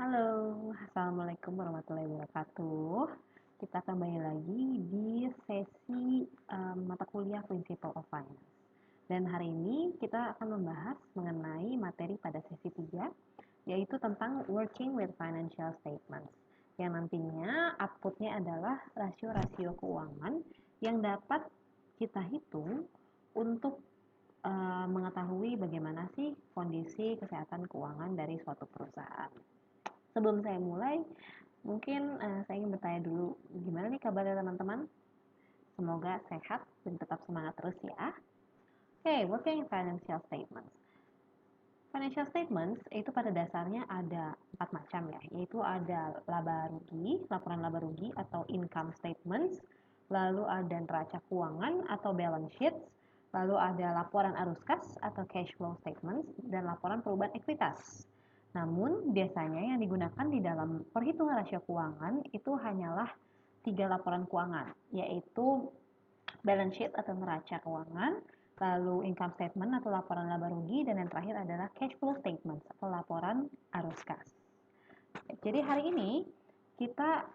Halo, Assalamualaikum warahmatullahi wabarakatuh. Kita kembali lagi di sesi mata kuliah Principle of Finance. Dan hari ini kita akan membahas mengenai materi pada sesi 3, yaitu tentang Working with Financial Statements. Yang nantinya outputnya adalah rasio-rasio keuangan yang dapat kita hitung untuk mengetahui bagaimana sih kondisi kesehatan keuangan dari suatu perusahaan. Sebelum saya mulai, mungkin saya ingin bertanya dulu, gimana nih kabarnya teman-teman? Semoga sehat dan tetap semangat terus ya. Oke, working financial statements. Financial statements itu pada dasarnya ada 4 macam ya, yaitu ada laba rugi, laporan laba rugi atau income statements, lalu ada neraca keuangan atau balance sheets, lalu ada laporan arus kas atau cash flow statements, dan laporan perubahan ekuitas. Namun, biasanya yang digunakan di dalam perhitungan rasio keuangan itu hanyalah 3 laporan keuangan, yaitu balance sheet atau neraca keuangan, lalu income statement atau laporan laba rugi, dan yang terakhir adalah cash flow statement atau laporan arus kas. Jadi hari ini kita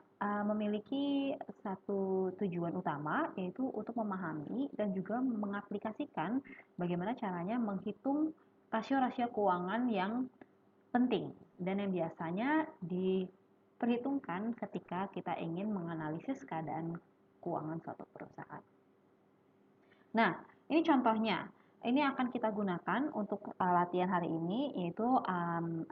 memiliki satu tujuan utama, yaitu untuk memahami dan juga mengaplikasikan bagaimana caranya menghitung rasio-rasio keuangan yang penting dan yang biasanya diperhitungkan ketika kita ingin menganalisis keadaan keuangan suatu perusahaan. Nah, ini contohnya. Ini akan kita gunakan untuk latihan hari ini, yaitu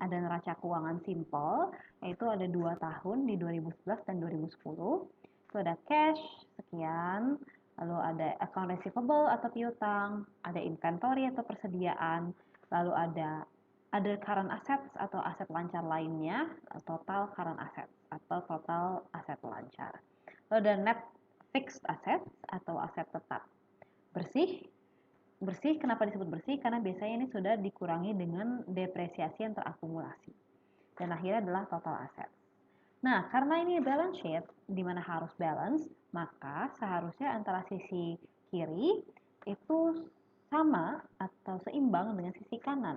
ada neraca keuangan simple, yaitu ada 2 tahun di 2011 dan 2010. Itu ada cash, sekian, lalu ada account receivable atau piutang, ada inventory atau persediaan, lalu ada other current assets atau aset lancar lainnya, total current assets atau total aset lancar. Lalu ada net fixed assets atau aset tetap. Bersih kenapa disebut bersih? Karena biasanya ini sudah dikurangi dengan depresiasi yang terakumulasi. Dan akhirnya adalah total aset. Nah, karena ini balance sheet, di mana harus balance, maka seharusnya antara sisi kiri itu sama atau seimbang dengan sisi kanan.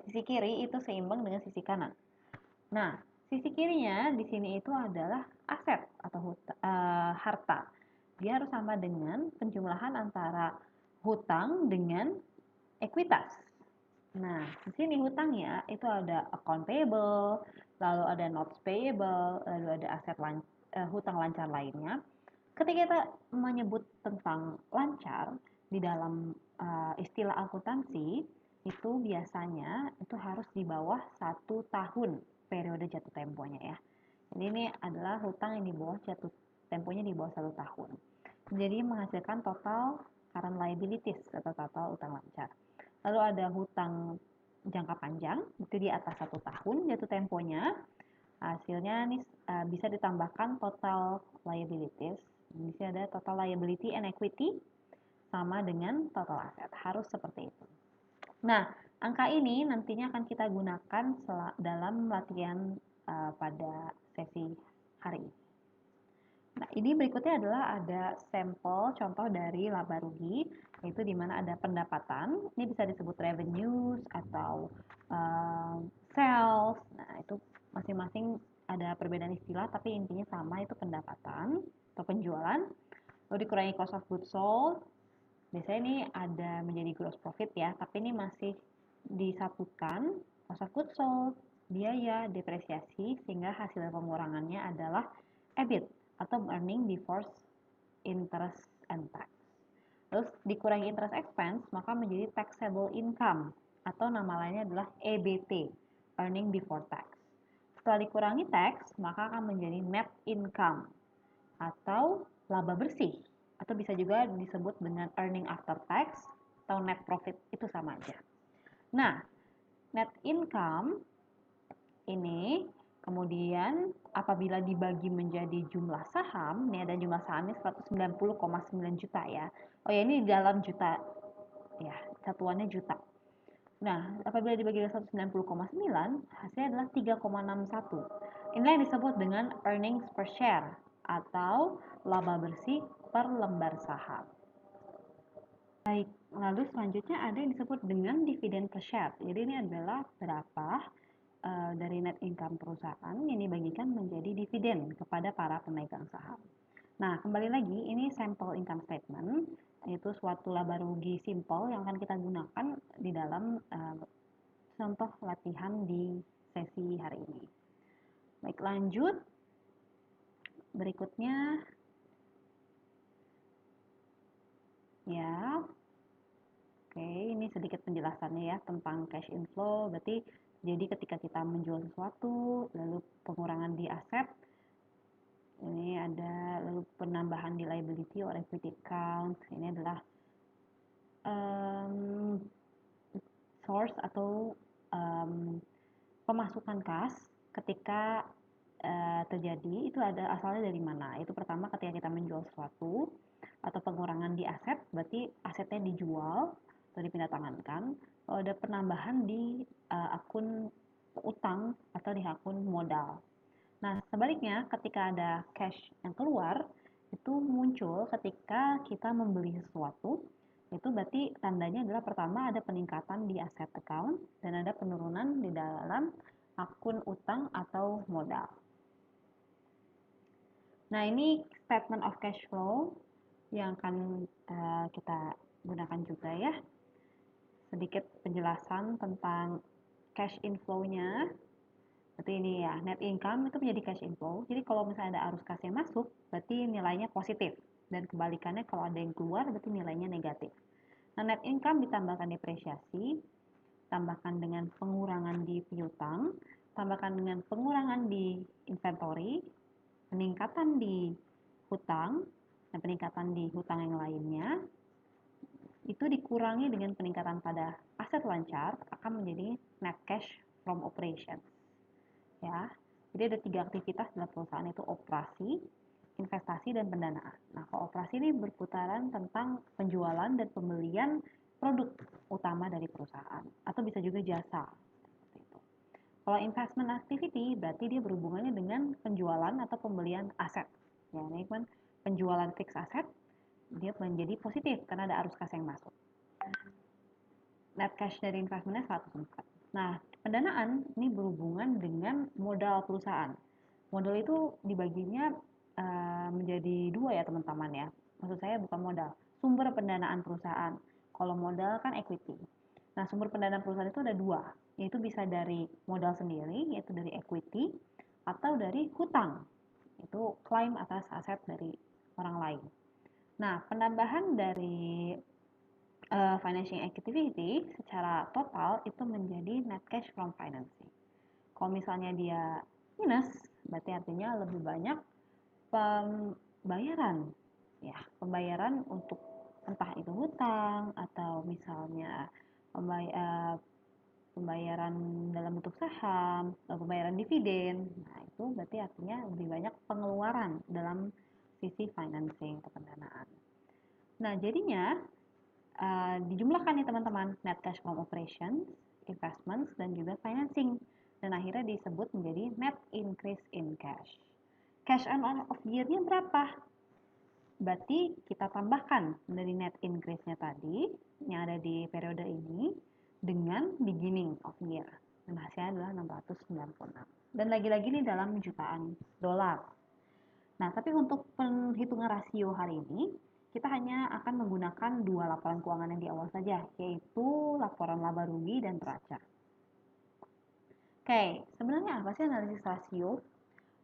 Sisi kiri itu seimbang dengan sisi kanan. Nah, sisi kirinya di sini itu adalah aset atau harta. Dia harus sama dengan penjumlahan antara hutang dengan ekuitas. Nah, di sini hutangnya itu ada account payable, lalu ada notes payable, lalu ada aset hutang lancar lainnya. Ketika kita menyebut tentang lancar di dalam istilah akuntansi, itu biasanya itu harus di bawah 1 tahun periode jatuh temponya ya. Jadi ini adalah hutang yang di bawah jatuh temponya di bawah 1 tahun. Jadi menghasilkan total current liabilities atau total utang lancar. Lalu ada hutang jangka panjang, itu di atas 1 tahun jatuh temponya. Hasilnya nih bisa ditambahkan total liabilities. Di sini ada total liability and equity sama dengan total aset. Harus seperti itu. Nah, angka ini nantinya akan kita gunakan dalam latihan pada sesi hari ini. Nah, ini berikutnya adalah ada sampel contoh dari laba rugi, yaitu di mana ada pendapatan, ini bisa disebut revenues atau sales. Nah, itu masing-masing ada perbedaan istilah, tapi intinya sama, itu pendapatan atau penjualan. Lalu dikurangi cost of goods sold, biasanya ini ada menjadi gross profit ya, tapi ini masih disatukan cost of goods sold, biaya, depresiasi, sehingga hasil pengurangannya adalah EBIT atau earning before interest and tax. Terus dikurangi interest expense, maka menjadi taxable income atau nama lainnya adalah EBT, earning before tax. Setelah dikurangi tax, maka akan menjadi net income atau laba bersih, atau bisa juga disebut dengan earning after tax atau net profit, itu sama aja. Nah, net income ini kemudian apabila dibagi menjadi jumlah saham, ini ada jumlah sahamnya 190,9 juta ya. Oh ya, ini dalam juta ya, satuannya juta. Nah, apabila dibagi dengan 190,9, hasilnya adalah 3,61. Inilah yang disebut dengan earnings per share atau laba bersih per lembar saham. Baik, lalu selanjutnya ada yang disebut dengan dividen per share. Jadi ini adalah berapa dari net income perusahaan yang dibagikan menjadi dividen kepada para pemegang saham. Nah, kembali lagi, ini sampel income statement, yaitu suatu laba rugi simple yang akan kita gunakan di dalam contoh latihan di sesi hari ini. Baik, lanjut. Berikutnya, ya, oke, ini sedikit penjelasannya ya tentang cash inflow. Berarti, jadi ketika kita menjual sesuatu, lalu pengurangan di aset, ini ada lalu penambahan di liability or equity account. Ini adalah source atau pemasukan kas ketika terjadi itu ada asalnya dari mana? Itu pertama ketika kita menjual sesuatu atau pengurangan di aset, berarti asetnya dijual atau dipindah tangankan. Kalau ada penambahan di akun utang atau di akun modal. Nah, sebaliknya ketika ada cash yang keluar, itu muncul ketika kita membeli sesuatu, itu berarti tandanya adalah pertama ada peningkatan di asset account dan ada penurunan di dalam akun utang atau modal. Nah, ini statement of cash flow yang akan kita gunakan juga ya. Sedikit penjelasan tentang cash inflow-nya. Berarti ini ya, net income itu menjadi cash inflow. Jadi kalau misalnya ada arus kas yang masuk, berarti nilainya positif. Dan kebalikannya kalau ada yang keluar, berarti nilainya negatif. Nah, net income ditambahkan depresiasi, tambahkan dengan pengurangan di piutang, tambahkan dengan pengurangan di inventory, peningkatan di hutang, dan peningkatan di hutang yang lainnya, itu dikurangi dengan peningkatan pada aset lancar, akan menjadi net cash from operation. Ya, jadi ada 3 aktivitas dalam perusahaan, itu operasi, investasi, dan pendanaan. Nah, kalau operasi ini berputaran tentang penjualan dan pembelian produk utama dari perusahaan, atau bisa juga jasa. Seperti itu. Kalau investment activity, berarti dia berhubungannya dengan penjualan atau pembelian aset. Ya, ini kan penjualan fixed aset, dia menjadi positif karena ada arus kas yang masuk. Net cash dari investmentnya 104. Nah, pendanaan ini berhubungan dengan modal perusahaan. Modal itu dibaginya menjadi dua ya teman-teman ya. Maksud saya bukan modal, sumber pendanaan perusahaan. Kalau modal kan equity. Nah, sumber pendanaan perusahaan itu ada dua, yaitu bisa dari modal sendiri, yaitu dari equity, atau dari hutang, itu klaim atas aset dari orang lain. Nah, penambahan dari financing activity secara total itu menjadi net cash from financing. Kalau misalnya dia minus, berarti artinya lebih banyak pembayaran, ya pembayaran untuk entah itu hutang atau misalnya pembayaran dalam bentuk saham, pembayaran dividen. Nah, itu berarti artinya lebih banyak pengeluaran dalam sisi financing atau pendanaan. Nah, jadinya dijumlahkan nih teman-teman, net cash from operations, investments, dan juga financing. Dan akhirnya disebut menjadi net increase in cash. Cash on of year-nya berapa? Berarti kita tambahkan dari net increase-nya tadi, yang ada di periode ini, dengan beginning of year. Dan hasilnya adalah 696. Dan lagi-lagi ini dalam jutaan dolar. Nah, tapi untuk penghitungan rasio hari ini, kita hanya akan menggunakan dua laporan keuangan yang di awal saja, yaitu laporan laba rugi dan neraca. Oke, sebenarnya apa sih analisis rasio?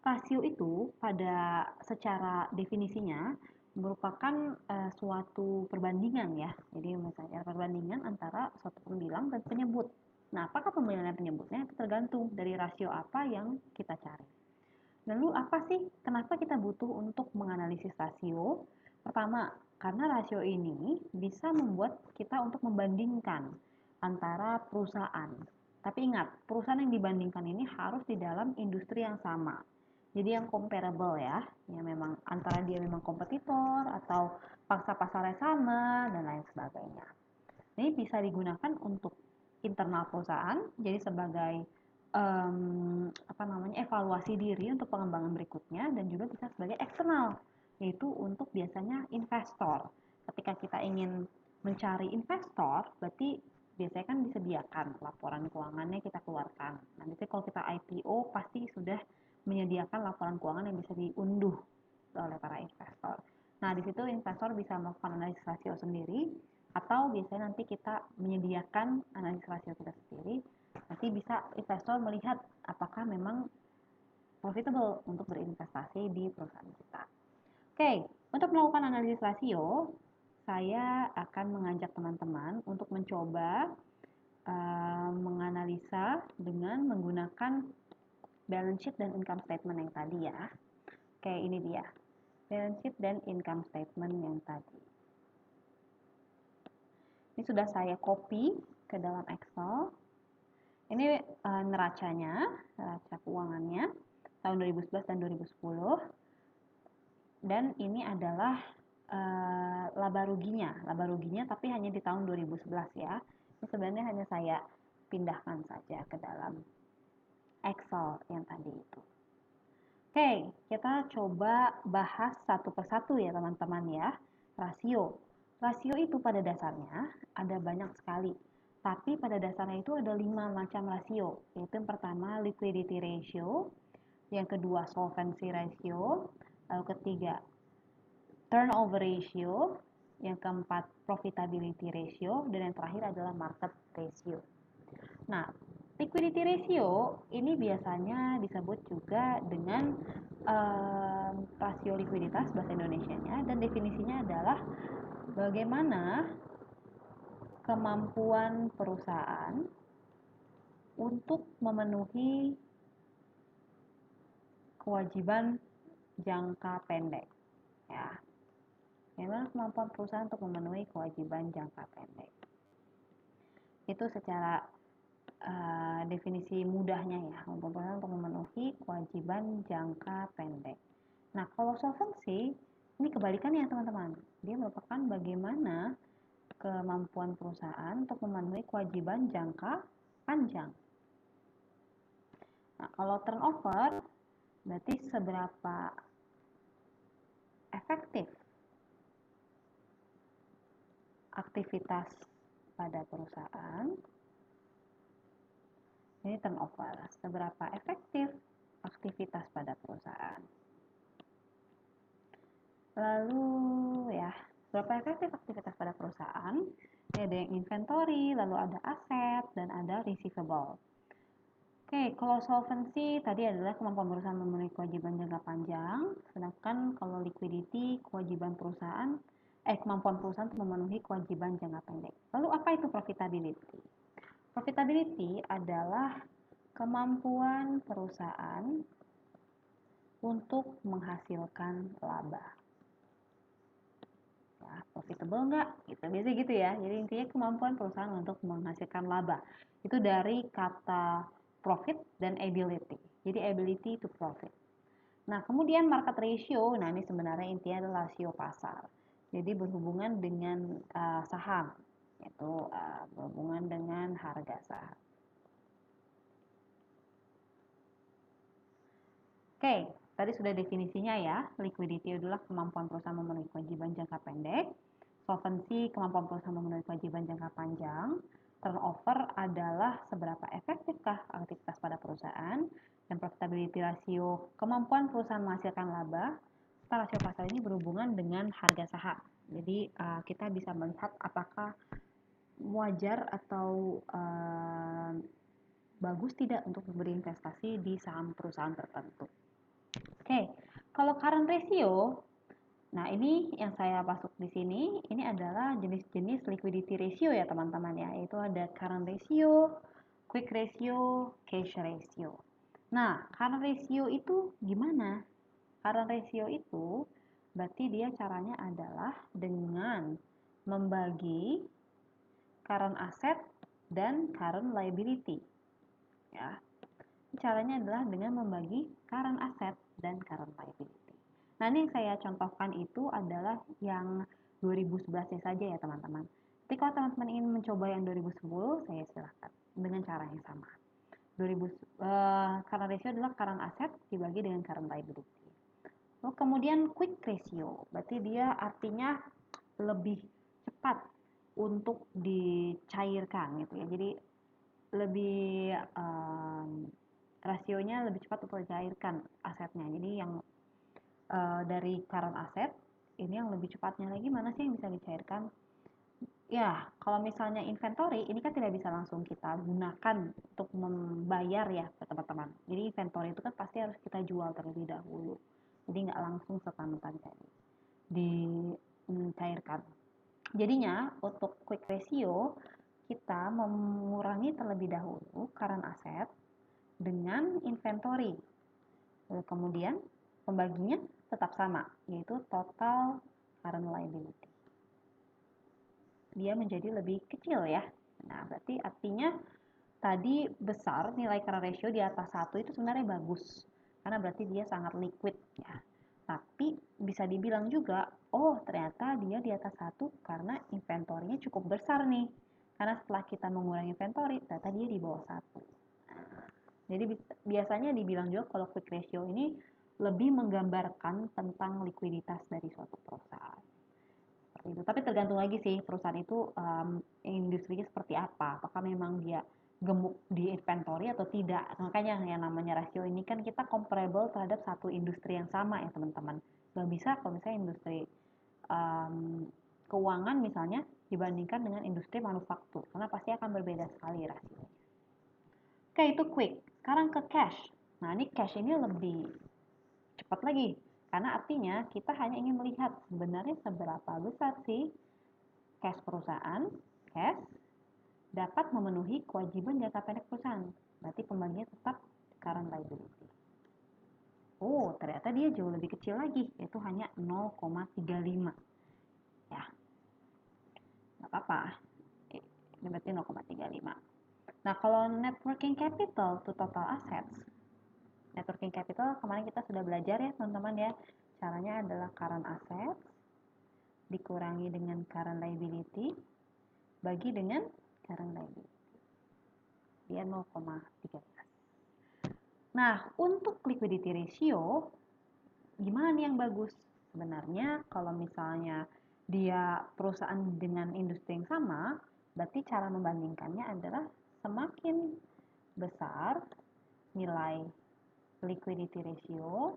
Rasio itu pada secara definisinya merupakan suatu perbandingan ya. Jadi misalnya perbandingan antara suatu pembilang dan penyebut. Nah, apakah pembilang dan penyebutnya itu tergantung dari rasio apa yang kita cari. Lalu apa sih kenapa kita butuh untuk menganalisis rasio? Pertama, karena rasio ini bisa membuat kita untuk membandingkan antara perusahaan. Tapi ingat, perusahaan yang dibandingkan ini harus di dalam industri yang sama. Jadi yang comparable ya, yang memang antara dia memang kompetitor atau pangsa pasarnya sama dan lain sebagainya. Ini bisa digunakan untuk internal perusahaan, jadi sebagai evaluasi diri untuk pengembangan berikutnya, dan juga bisa sebagai eksternal, yaitu untuk biasanya investor. Ketika kita ingin mencari investor, berarti biasanya kan disediakan laporan keuangannya kita keluarkan. Nanti kalau kita IPO pasti sudah menyediakan laporan keuangan yang bisa diunduh oleh para investor. Nah, di situ investor bisa melakukan analisis rasio sendiri, atau biasanya nanti kita menyediakan analisis rasio kita sendiri. Nanti bisa investor melihat apakah memang profitable untuk berinvestasi di perusahaan kita. Oke, untuk melakukan analisis rasio, saya akan mengajak teman-teman untuk mencoba menganalisa dengan menggunakan balance sheet dan income statement yang tadi ya. Oke, ini dia. Balance sheet dan income statement yang tadi. Ini sudah saya copy ke dalam Excel. Ini neracanya, neraca keuangannya tahun 2011 dan 2010. Dan ini adalah laba ruginya tapi hanya di tahun 2011 ya. Ini sebenarnya hanya saya pindahkan saja ke dalam Excel yang tadi itu. Oke, kita coba bahas satu persatu ya teman-teman ya. Rasio. Rasio itu pada dasarnya ada banyak sekali. Tapi pada dasarnya itu ada 5 macam rasio. Yaitu yang pertama liquidity ratio, yang kedua solvency ratio, lalu ketiga turnover ratio, yang keempat profitability ratio, dan yang terakhir adalah market ratio. Nah, liquidity ratio ini biasanya disebut juga dengan rasio likuiditas bahasa Indonesianya, dan definisinya adalah bagaimana kemampuan perusahaan untuk memenuhi kewajiban jangka pendek. Ya, bagaimana kemampuan perusahaan untuk memenuhi kewajiban jangka pendek. Itu secara definisi mudahnya ya, kemampuan perusahaan untuk memenuhi kewajiban jangka pendek. Nah, kalau solvency ini kebalikannya teman-teman. Dia merupakan bagaimana kemampuan perusahaan untuk memenuhi kewajiban jangka panjang. Nah, kalau turnover berarti seberapa efektif aktivitas pada perusahaan. Ini turnover, seberapa efektif aktivitas pada perusahaan. Lalu ya, seberapa efektif aktivitas pada perusahaan? Ini ada yang inventory, lalu ada aset, dan ada receivable. Oke, kalau solvency tadi adalah kemampuan perusahaan memenuhi kewajiban jangka panjang, sedangkan kalau liquidity kemampuan perusahaan untuk memenuhi kewajiban jangka pendek. Lalu apa itu profitability? Profitability adalah kemampuan perusahaan untuk menghasilkan laba. Ya, profitable nggak? Gitu, biasanya gitu ya. Jadi intinya kemampuan perusahaan untuk menghasilkan laba. Itu dari kata profit dan ability. Jadi ability to profit. Nah, kemudian market ratio, nah ini sebenarnya intinya adalah rasio pasar. Jadi berhubungan dengan saham, yaitu berhubungan dengan harga saham. Oke, tadi sudah definisinya ya. Liquidity adalah kemampuan perusahaan memenuhi kewajiban jangka pendek. Solvency, kemampuan perusahaan memenuhi kewajiban jangka panjang. Turnover adalah seberapa efektifkah aktivitas pada perusahaan. Dan profitability rasio, kemampuan perusahaan menghasilkan laba. Serta rasio pasar ini berhubungan dengan harga saham. Jadi kita bisa melihat apakah wajar atau bagus tidak untuk berinvestasi di saham perusahaan tertentu. Oke, kalau current ratio, nah ini yang saya masuk di sini, ini adalah jenis-jenis liquidity ratio ya teman-teman ya, yaitu ada current ratio, quick ratio, cash ratio. Nah, current ratio itu gimana? Current ratio itu berarti dia caranya adalah dengan membagi current asset dan current liability. Ya, caranya adalah dengan membagi current asset dan current liability. Nah, ini yang saya contohkan itu adalah yang 2011-nya saja ya teman-teman. Tapi kalau teman-teman ingin mencoba yang 2010, saya silakan dengan cara yang sama. Current ratio adalah current asset dibagi dengan current liability. Lalu kemudian quick ratio, berarti dia artinya lebih cepat untuk dicairkan gitu ya. Jadi lebih rasionya lebih cepat untuk dicairkan asetnya. Jadi yang dari current asset ini yang lebih cepatnya lagi mana sih yang bisa dicairkan? Ya, kalau misalnya inventory ini kan tidak bisa langsung kita gunakan untuk membayar ya teman-teman. Jadi inventory itu kan pasti harus kita jual terlebih dahulu. Jadi nggak langsung serta-merta dicairkan. Jadinya untuk quick ratio kita mengurangi terlebih dahulu current asset dengan inventory. Kemudian pembaginya tetap sama, yaitu total current liability. Dia menjadi lebih kecil ya. Nah, berarti artinya tadi besar nilai current ratio di atas 1 itu sebenarnya bagus. Karena berarti dia sangat liquid ya. Tapi bisa dibilang juga, oh ternyata dia di atas 1 karena inventorinya cukup besar nih. Karena setelah kita mengurangi inventory, ternyata dia di bawah 1. Jadi biasanya dibilang juga kalau quick ratio ini lebih menggambarkan tentang likuiditas dari suatu perusahaan. Seperti itu. Tapi tergantung lagi sih perusahaan itu industrinya seperti apa. Apakah memang dia gemuk di inventory atau tidak. Makanya yang namanya rasio ini kan kita comparable terhadap satu industri yang sama ya teman-teman. Gak bisa kalau misalnya industri keuangan misalnya dibandingkan dengan industri manufaktur. Karena pasti akan berbeda sekali rasionya. Oke, itu quick. Sekarang ke cash. Nah, ini cash ini lebih cepat lagi. Karena artinya kita hanya ingin melihat sebenarnya seberapa besar sih cash perusahaan, cash, dapat memenuhi kewajiban jangka pendek perusahaan. Berarti pembagiannya tetap current liability. Oh, ternyata dia jauh lebih kecil lagi, yaitu hanya 0,35. Ya, nggak apa-apa. Ini berarti 0,35. Nah, kalau net working capital to total assets, net working capital kemarin kita sudah belajar ya teman-teman ya. Caranya adalah current assets dikurangi dengan current liability bagi dengan current liability. Dia 0,13. Nah, untuk liquidity ratio, gimana nih yang bagus? Sebenarnya kalau misalnya dia perusahaan dengan industri yang sama, berarti cara membandingkannya adalah semakin besar nilai liquidity ratio,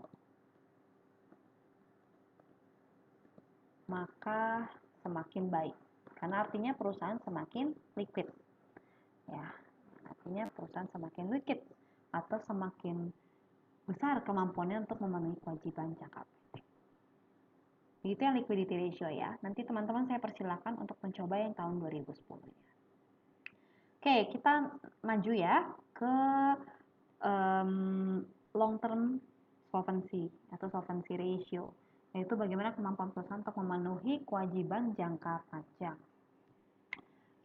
maka semakin baik. Karena artinya perusahaan semakin liquid. Ya, artinya perusahaan semakin liquid atau semakin besar kemampuannya untuk memenuhi kewajiban jangka pendek. Itu yang liquidity ratio ya. Nanti teman-teman saya persilakan untuk mencoba yang tahun 2010. Oke, kita maju ya ke long term solvency atau solvency ratio, yaitu bagaimana kemampuan perusahaan untuk memenuhi kewajiban jangka panjang.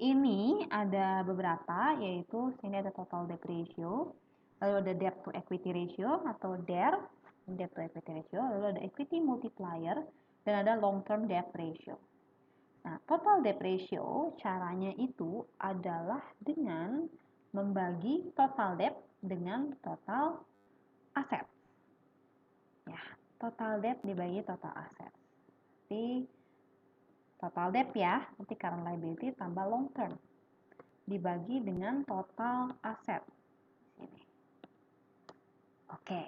Ini ada beberapa, yaitu sini ada total debt ratio, lalu ada debt to equity ratio atau DER, debt to equity ratio, lalu ada equity multiplier, dan ada long term debt ratio. Nah, total debt ratio caranya itu adalah dengan membagi total debt dengan total aset. Ya, total debt dibagi total aset. Jadi total debt ya, nanti current liability tambah long term dibagi dengan total aset. Sini. Oke,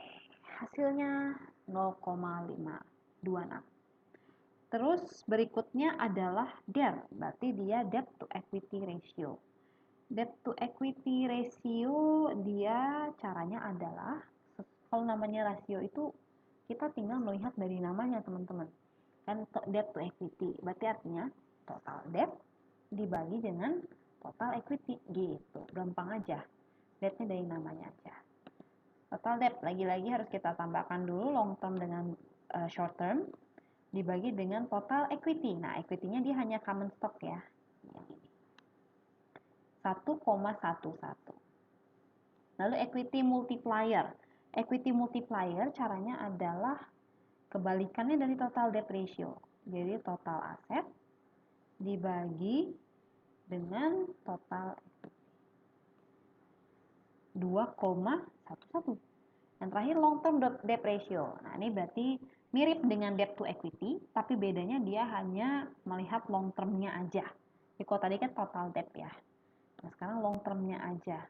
hasilnya 0,526. Terus berikutnya adalah DER, berarti dia debt to equity ratio. Debt to equity ratio dia caranya adalah, kalau namanya rasio itu kita tinggal melihat dari namanya teman-teman. Kan debt to equity, berarti artinya total debt dibagi dengan total equity gitu, gampang aja. Debtnya dari namanya aja. Total debt lagi-lagi harus kita tambahkan dulu long term dengan short term dibagi dengan total equity. Nah, equity-nya dia hanya common stock ya. 1,11. Lalu equity multiplier. Equity multiplier caranya adalah kebalikannya dari total debt ratio. Jadi total aset dibagi dengan total equity. 2,11. Yang terakhir long term debt ratio. Nah, ini berarti mirip dengan debt to equity, tapi bedanya dia hanya melihat long term-nya aja. Kalau tadi kan total debt ya. Nah, sekarang long term-nya aja.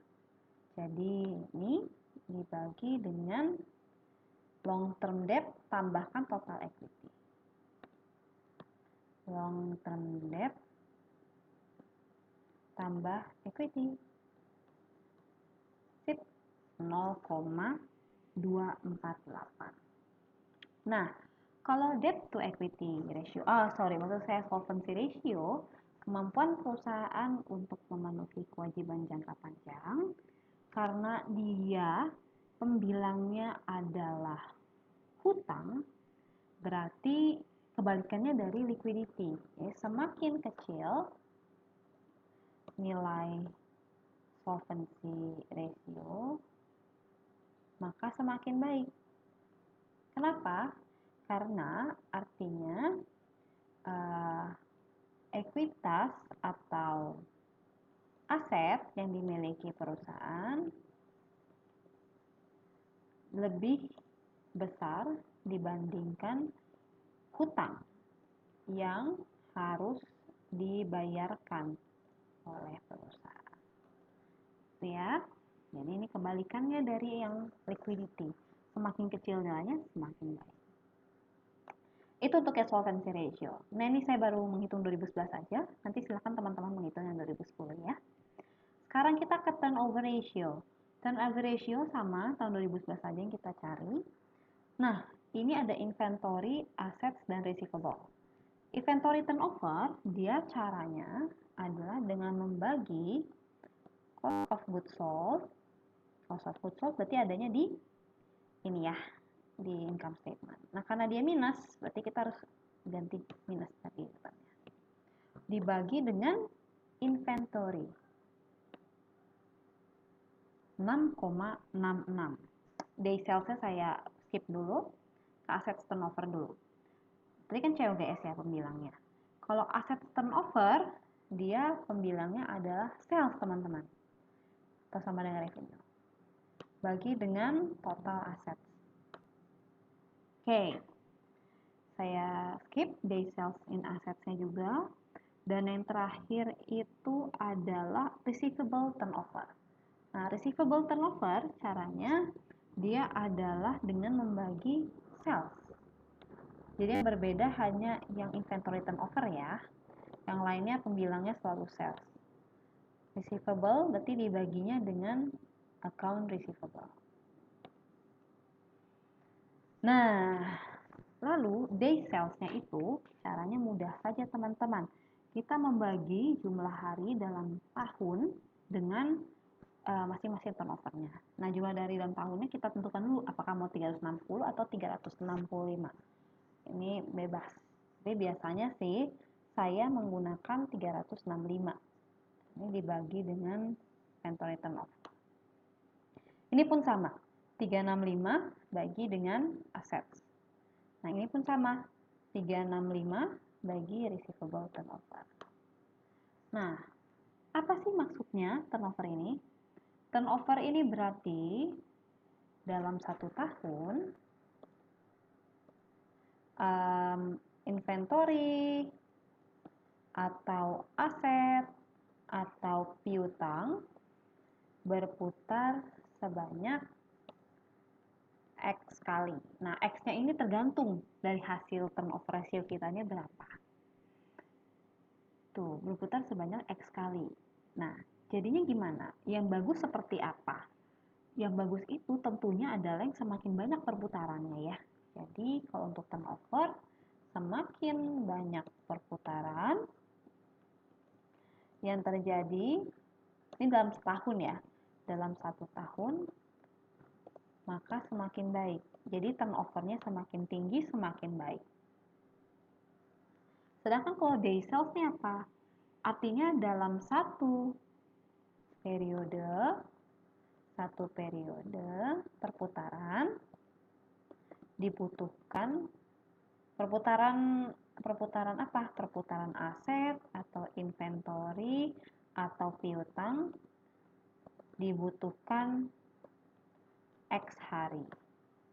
Jadi ini dibagi dengan long term debt tambahkan total equity. Long term debt tambah equity. Sip, 0,248. Nah, kalau debt to equity ratio, maksud saya solvency ratio, kemampuan perusahaan untuk memenuhi kewajiban jangka panjang, karena dia pembilangnya adalah hutang, berarti kebalikannya dari liquidity. Semakin kecil nilai solvency ratio, maka semakin baik. Kenapa? Karena artinya ekuitas atau aset yang dimiliki perusahaan lebih besar dibandingkan hutang yang harus dibayarkan oleh perusahaan. Ya, jadi ini kebalikannya dari yang liquidity. Semakin kecil nilainya, semakin baik. Itu untuk solvency ratio. Nah, ini saya baru menghitung 2011 saja. Nanti silakan teman-teman menghitung yang 2010 ya. Sekarang kita ke turnover ratio. Turnover ratio sama tahun 2011 saja yang kita cari. Nah, ini ada inventory, assets, dan receivable. Inventory turnover, dia caranya adalah dengan membagi cost of goods sold. Cost of goods sold berarti adanya di ini ya, di income statement. Nah, karena dia minus, berarti kita harus ganti minus tadi. Dibagi dengan inventory. 6,66. Day salesnya saya skip dulu, ke assets turnover dulu. Tadi kan COGS ya pembilangnya. Kalau assets turnover, dia pembilangnya adalah sales teman-teman. Atau sama dengan revenue. Bagi dengan total assets. Oke. Saya skip day sales in assets-nya juga. Dan yang terakhir itu adalah receivable turnover. Nah, receivable turnover caranya dia adalah dengan membagi sales. Jadi yang berbeda hanya yang inventory turnover ya. Yang lainnya pembilangnya selalu sales. Receivable berarti dibaginya dengan account receivable. Nah, lalu day sales-nya itu caranya mudah saja teman-teman. Kita membagi jumlah hari dalam tahun dengan masing-masing turnover-nya. Nah, jumlah dari dalam tahunnya kita tentukan dulu apakah mau 360 atau 365. Ini bebas. Tapi biasanya sih saya menggunakan 365. Ini dibagi dengan inventory turnover. Ini pun sama. 365 bagi dengan assets. Nah, ini pun sama. 365 bagi receivable turnover. Nah, apa sih maksudnya turnover ini? Turnover ini berarti dalam satu tahun inventory atau aset atau piutang berputar sebanyak X kali. Nah, X-nya ini tergantung dari hasil turnover ratio kitanya berapa. Tuh, berputar sebanyak X kali. Nah, jadinya gimana? Yang bagus seperti apa? Yang bagus itu tentunya adalah yang semakin banyak perputarannya ya. Jadi, kalau untuk turnover, semakin banyak perputaran yang terjadi, ini dalam setahun ya, dalam satu tahun, maka semakin baik. Jadi turnovernya semakin tinggi, semakin baik. Sedangkan kalau day sales-nya apa? Artinya dalam satu periode perputaran dibutuhkan perputaran apa? Perputaran aset atau inventory atau piutang dibutuhkan X hari.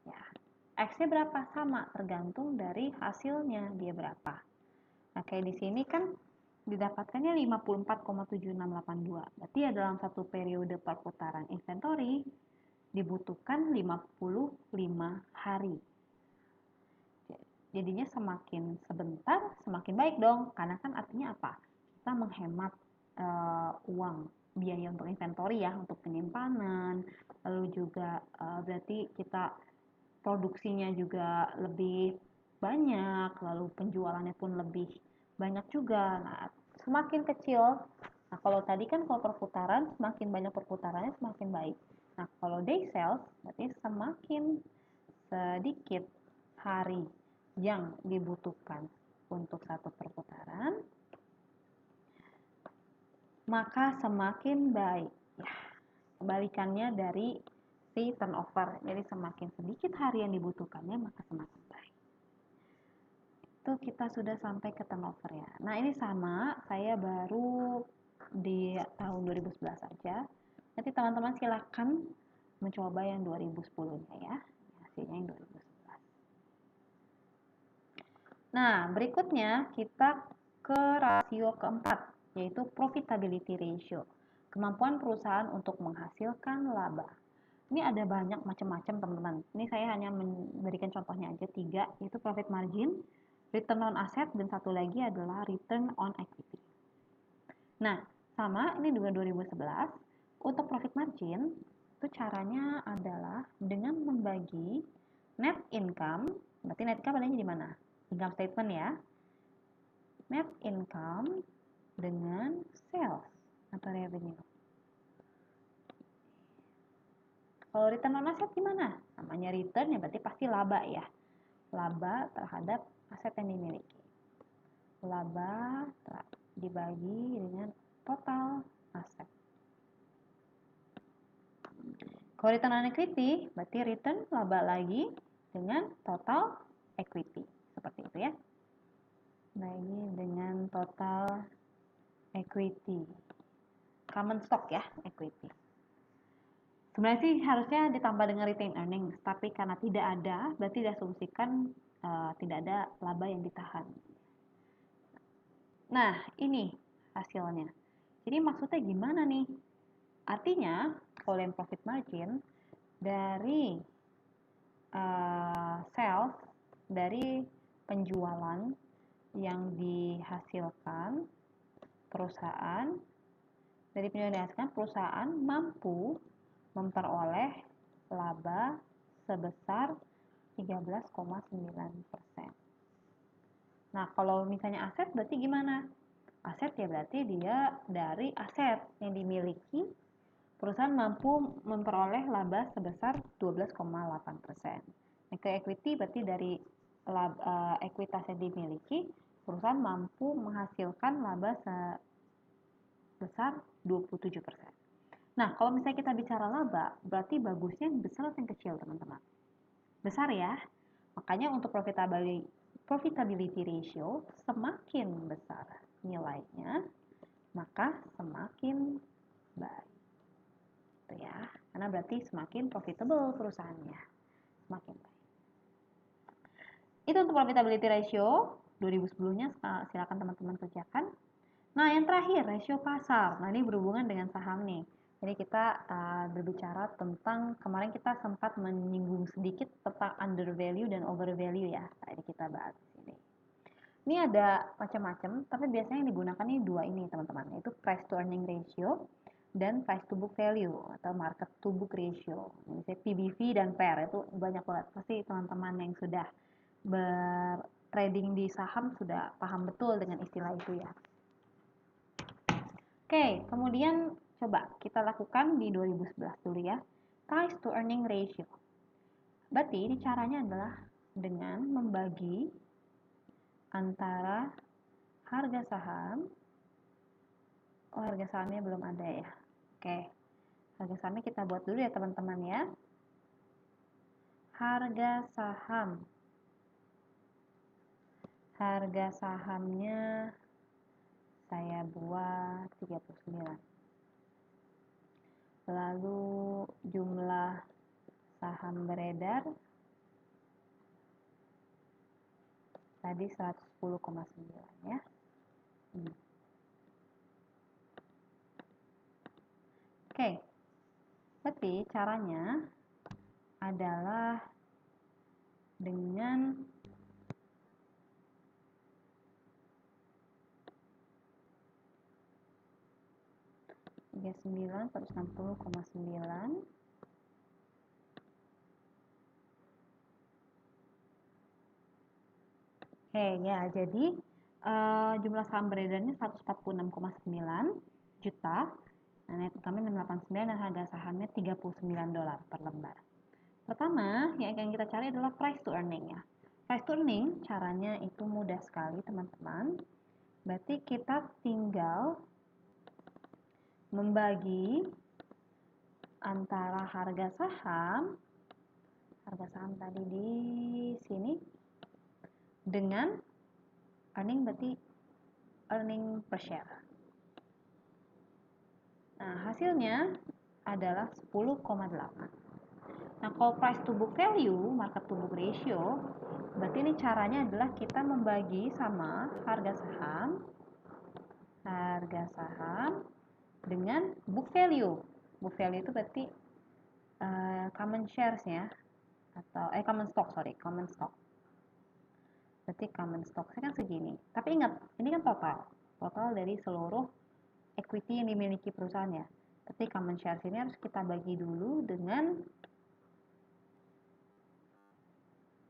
Ya. X-nya berapa? Sama, tergantung dari hasilnya dia berapa. Nah, kayak di sini kan didapatkannya 54,76682. Berarti ya dalam satu periode perputaran inventory dibutuhkan 55 hari. Jadinya semakin sebentar semakin baik dong, karena kan artinya apa? Kita menghemat uang biaya untuk inventory ya, untuk penyimpanan, lalu juga berarti kita produksinya juga lebih banyak, lalu penjualannya pun lebih banyak juga. Nah, semakin kecil, nah kalau tadi kan kalau perputaran, semakin banyak perputarannya semakin baik. Nah, kalau day sales, berarti semakin sedikit hari yang dibutuhkan untuk satu perputaran, maka semakin baik. Ya, kebalikannya dari si turnover. Jadi semakin sedikit hari yang dibutuhkannya, maka semakin baik. Itu kita sudah sampai ke turnover ya. Nah, ini sama, saya baru di tahun 2011 saja. Nanti teman-teman silakan mencoba yang 2010-nya ya. Hasilnya yang 2011. Nah, berikutnya kita ke rasio keempat, yaitu profitability ratio. Kemampuan perusahaan untuk menghasilkan laba. Ini ada banyak macam-macam teman-teman. Ini saya hanya memberikan contohnya aja 3, yaitu profit margin, return on asset, dan satu lagi adalah return on equity. Nah, sama, ini juga 2011. Untuk profit margin, itu caranya adalah dengan membagi net income, berarti net income adanya di mana? Income statement ya. Net income dengan sales atau revenue. Kalau return on asset gimana? Namanya return ya berarti pasti laba ya. Laba terhadap aset yang dimiliki. Laba dibagi dengan total aset. Kalau return on equity berarti return laba lagi dengan total equity. Seperti itu ya. Bagi dengan total equity. Common stock ya, equity. Sebenarnya sih harusnya ditambah dengan retained earnings, tapi karena tidak ada, berarti diasumsikan tidak ada laba yang ditahan. Nah, ini hasilnya. Jadi maksudnya gimana nih? Artinya, kalau yang profit margin dari sales, dari penjualan yang dihasilkan perusahaan, dari penjualan yang dihasilkan perusahaan mampu memperoleh laba sebesar 13,9%. Nah, kalau misalnya aset berarti gimana? Aset ya berarti dia dari aset yang dimiliki perusahaan mampu memperoleh laba sebesar 12,8%. Nah, ke equity berarti dari ekuitas yang dimiliki perusahaan mampu menghasilkan laba sebesar 27%. Nah, kalau misalnya kita bicara laba, berarti bagusnya yang besar atau yang kecil, teman-teman? Besar ya. Makanya untuk profitability ratio, semakin besar nilainya, maka semakin baik. Itu ya. Karena berarti semakin profitable perusahaannya. Semakin baik. Itu untuk profitability ratio. 2010-nya silakan teman-teman kerjakan. Nah, yang terakhir, rasio pasar. Nah, ini berhubungan dengan saham nih. Jadi kita berbicara tentang, kemarin kita sempat menyinggung sedikit tentang undervalue dan overvalue ya. Tadi kita bahas di sini. Ini ada macam-macam, tapi biasanya yang digunakan ini dua ini teman-teman, yaitu price to earning ratio dan price to book value atau market to book ratio. Misalnya PBV dan PER itu banyak banget. Pasti teman-teman yang sudah bertrading di saham sudah paham betul dengan istilah itu ya. Oke, kemudian coba kita lakukan di 2011 dulu ya. Price to earning ratio. Berarti ini caranya adalah dengan membagi antara harga saham. Oh, harga sahamnya belum ada ya. Oke. Harga sahamnya kita buat dulu ya teman-teman ya. Harga saham. Harga sahamnya saya buat 39. Lalu jumlah saham beredar tadi 110,9 ya. Oke, berarti caranya adalah dengan tiga puluh sembilan 160,9. Oke ya, jadi jumlah saham beredarnya 146,9 juta. Nah, net income 689 dan harga sahamnya $39 per lembar. Pertama, yang akan kita cari adalah price to earning ya. Price to earning caranya itu mudah sekali, teman-teman. Berarti kita tinggal membagi antara harga saham tadi di sini dengan earning, berarti earning per share. Nah, hasilnya adalah 10,8. Nah, kalau price to book value, market to book ratio, berarti ini caranya adalah kita membagi sama harga saham dengan book value. Book value itu berarti common shares-nya, atau common stock. Berarti common stock-nya kan segini. Tapi ingat, ini kan total dari seluruh equity yang dimiliki perusahaan ya. Berarti common shares ini harus kita bagi dulu dengan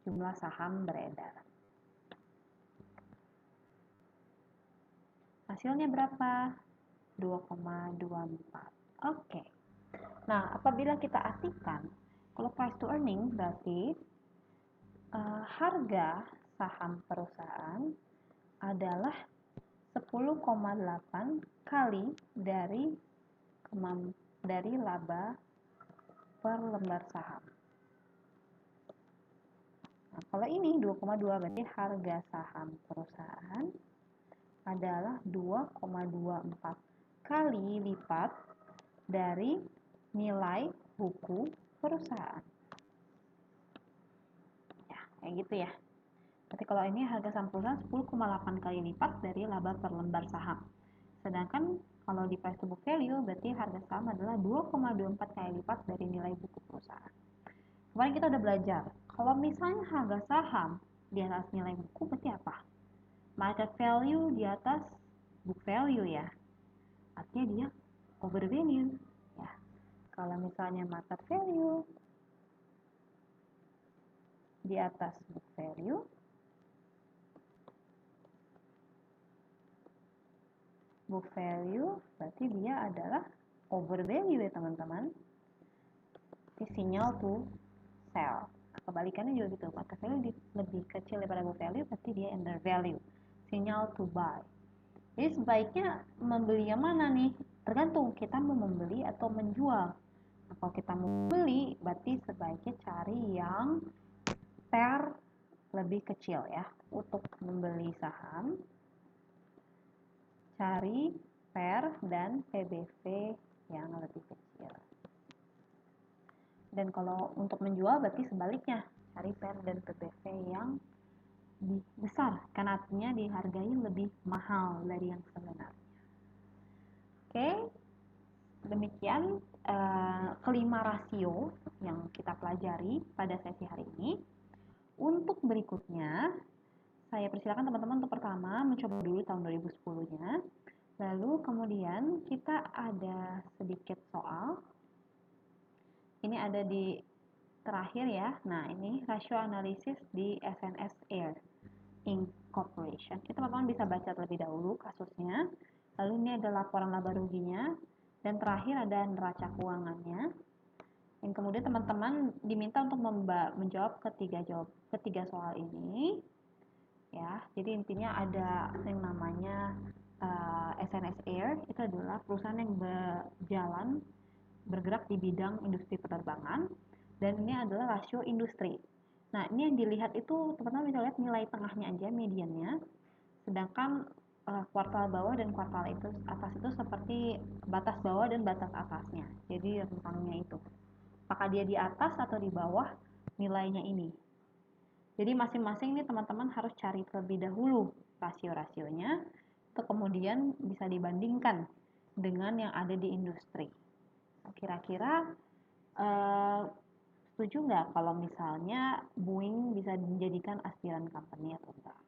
jumlah saham beredar. Hasilnya berapa? 2,24. Oke. Nah, apabila kita artikan, kalau price to earning berarti harga saham perusahaan adalah 10,8 kali dari laba per lembar saham. Nah, kalau ini 2,2 berarti harga saham perusahaan adalah 2,24 kali lipat dari nilai buku perusahaan. Ya, kayak gitu ya. Berarti kalau ini harga saham perusahaan 10,8 kali lipat dari laba per lembar saham. Sedangkan kalau di price to book value berarti harga saham adalah 2,24 kali lipat dari nilai buku perusahaan. Kemarin kita udah belajar, kalau misalnya harga saham di atas nilai buku berarti apa? Market value di atas book value ya. Artinya dia over value ya. Kalau misalnya market value di atas book value, berarti dia adalah over value ya teman-teman. Ini sinyal to sell. Kebalikannya juga gitu, market value lebih kecil daripada book value, berarti dia under value. Sinyal to buy. Jadi sebaiknya membeli yang mana nih? Tergantung kita mau membeli atau menjual. Nah, kalau kita mau beli, berarti sebaiknya cari yang pair lebih kecil ya. Untuk membeli saham, cari pair dan PBV yang lebih kecil. Dan kalau untuk menjual berarti sebaliknya, cari pair dan PBV yang besar, karena artinya dihargai lebih mahal dari yang sebenarnya. Oke, demikian kelima rasio yang kita pelajari pada sesi hari ini. Untuk berikutnya, saya persilakan teman-teman untuk pertama mencoba dulu tahun 2010-nya. Lalu kemudian kita ada sedikit soal. Ini ada di terakhir ya. Nah, ini rasio analisis di SNS Air Incorporation. Kita teman-teman bisa baca terlebih dahulu kasusnya. Lalu ini ada laporan laba ruginya. Dan terakhir ada neraca keuangannya. Dan kemudian teman-teman diminta untuk menjawab ketiga soal ini. Ya, jadi intinya ada yang namanya SNS Air, itu adalah perusahaan yang bergerak di bidang industri penerbangan, dan ini adalah rasio industri. Nah, ini yang dilihat itu teman-teman bisa lihat nilai tengahnya aja, mediannya, sedangkan kuartal bawah dan kuartal atas itu seperti batas bawah dan batas atasnya, jadi rentangnya itu apakah dia di atas atau di bawah nilainya ini. Jadi masing-masing ini teman-teman harus cari terlebih dahulu rasio-rasionya, untuk kemudian bisa dibandingkan dengan yang ada di industri. kira-kira setuju nggak kalau misalnya Boeing bisa dijadikan aspiran company atau enggak?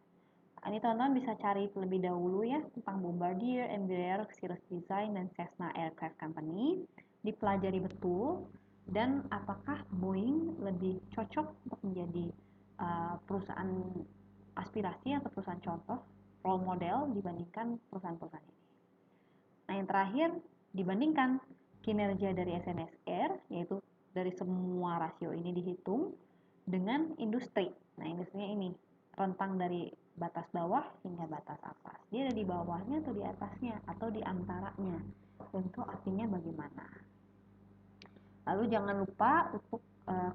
Ini teman-teman bisa cari terlebih dahulu ya tentang Bombardier, Embraer, Cirrus Design, dan Cessna Aircraft Company. Dipelajari betul dan apakah Boeing lebih cocok untuk menjadi perusahaan aspirasi atau perusahaan contoh, role model dibandingkan perusahaan-perusahaan ini. Nah, yang terakhir, dibandingkan kinerja dari SNSR, yaitu dari semua rasio ini dihitung, dengan industri. Nah, industrinya ini, rentang dari batas bawah hingga batas atas. Dia ada di bawahnya atau di atasnya, atau di antaranya. Tentu artinya bagaimana. Lalu jangan lupa untuk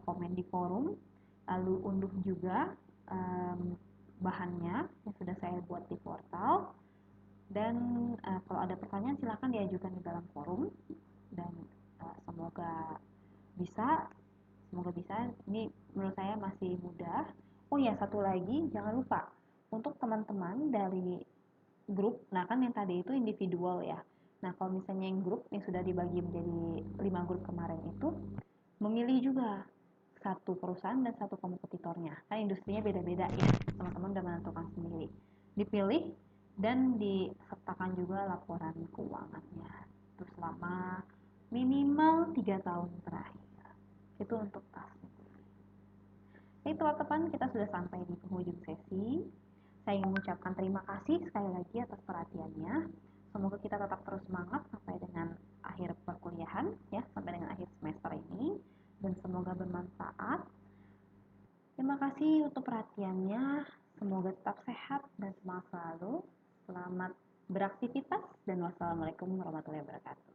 komen di forum, lalu unduh juga bahannya yang sudah saya buat di portal. Dan kalau ada pertanyaan silahkan diajukan di dalam forum dan semoga bisa ini menurut saya masih mudah. Oh ya, satu lagi jangan lupa untuk teman-teman dari grup, nah kan yang tadi itu individual ya, nah kalau misalnya yang grup yang sudah dibagi menjadi 5 grup kemarin itu memilih juga satu perusahaan dan satu kompetitornya, kan industrinya beda-beda ya, teman-teman udah menentukan sendiri, dipilih dan disertakan juga laporan keuangannya itu selama minimal 3 tahun terakhir. Itu untuk tasnya. Jadi teman-teman, kita sudah sampai di penghujung sesi. Saya ingin mengucapkan terima kasih sekali lagi atas perhatiannya. Semoga kita tetap terus semangat sampai dengan akhir perkuliahan ya, sampai dengan akhir semester ini, dan semoga bermanfaat. Terima kasih untuk perhatiannya. Semoga tetap sehat dan semangat selalu. Selamat beraktivitas dan wassalamualaikum warahmatullahi wabarakatuh.